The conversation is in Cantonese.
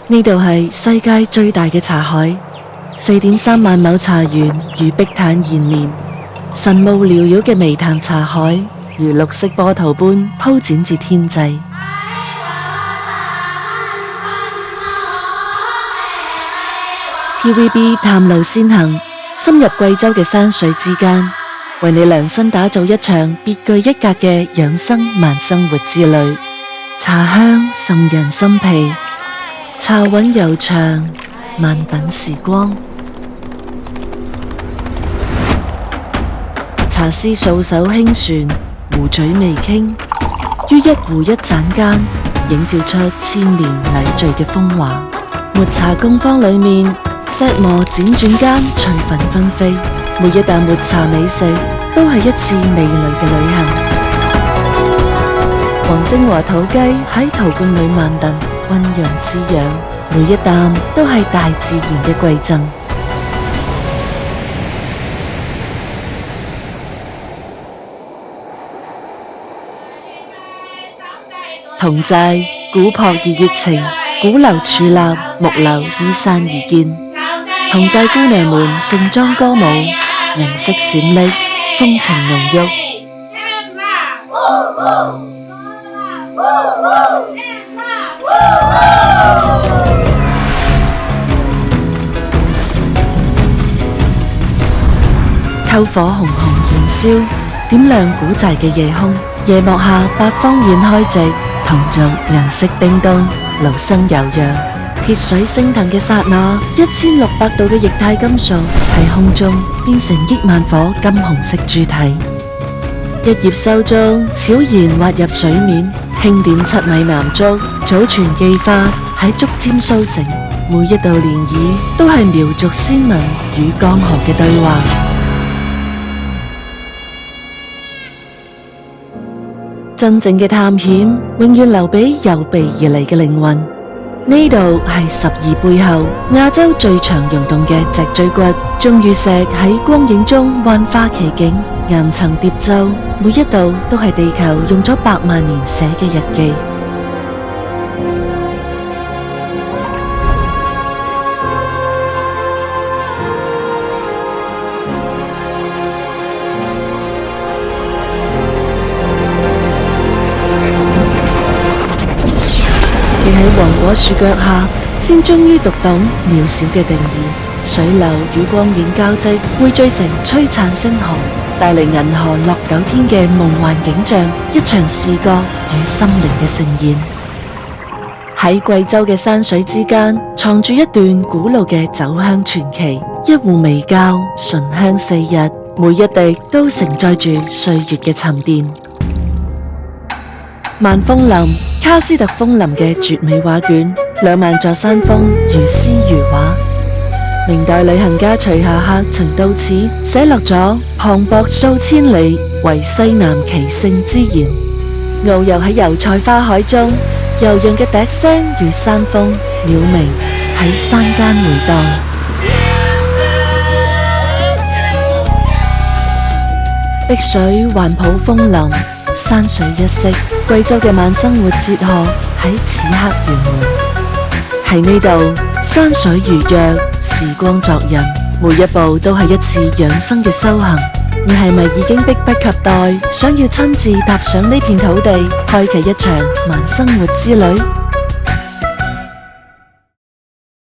呢度係世界最大嘅茶海，4.3萬畝茶園如碧潭延綿，神霧繚繞嘅微潭茶海如綠色波濤般鋪展至天際。TVB 探路先行，深入貴州嘅山水之間，為你量身打造一場別具一格嘅養生慢生活之旅。茶香滲人心脾，茶韻悠長，慢品時光。茶師數手輕旋，壺嘴微傾，於一壺一盞間，映照出千年禮序嘅風華。抹茶工坊裏面，石磨輾轉間，翠粉紛飛，每一啖抹茶美食都係一次味蕾嘅旅行。黃精華土雞喺陶罐裏慢燉，溫潤滋養，每一啖都係大自然嘅饋贈。侗寨古樸而熱情，古樓矗立，木樓依山而建。侗寨姑娘們盛裝歌舞，銀色閃爍，風情濃郁。篝火熊熊燃燒，點亮古寨嘅夜空。夜幕下，八方宴開席，同族銀色叮咚，爐生悠揚。鐵水升騰嘅剎那，1600度嘅液態金屬喺空中變成億萬顆金紅色珠體。一葉收竹悄然滑入水面，輕點7米南竹，祖傳技法喺竹尖蘇成。每一道漣漪都係苗族先民與江河嘅對話。真正嘅探險，永遠留俾有備而嚟嘅靈魂。呢度係12背後亞洲最長溶洞嘅脊椎骨，鐘乳石喺光影中幻化奇景，岩層疊奏，每一道都係地球用咗100萬年寫嘅日記。企喺黃果樹腳下，先終於讀懂渺小嘅定義。水流與光影交織，匯聚成璀璨星河，帶嚟銀河落9天嘅夢幻景象，一場視覺與心靈嘅盛宴。喺貴州嘅山水之間，藏住一段古老嘅酒香傳奇。一壺微酵，醇香4日，每一滴都承載住歲月嘅沉澱。萬峰林，卡斯特楓林嘅絕美畫卷，2萬座山峰如詩如畫。明代旅行家徐霞客曾到此寫落咗磅礴數千里，為西南奇勝之言。遨遊喺油菜花海中，悠揚嘅笛聲與山峰鳥鳴喺山間回蕩。碧水環抱楓林，山水一色。貴州嘅慢生活哲學喺此刻圓滿。喺呢度，山水如約，時光作人，每一步都係一次養生嘅修行。你係咪已經迫不及待，想要親自踏上呢片土地，開啟一場慢生活之旅？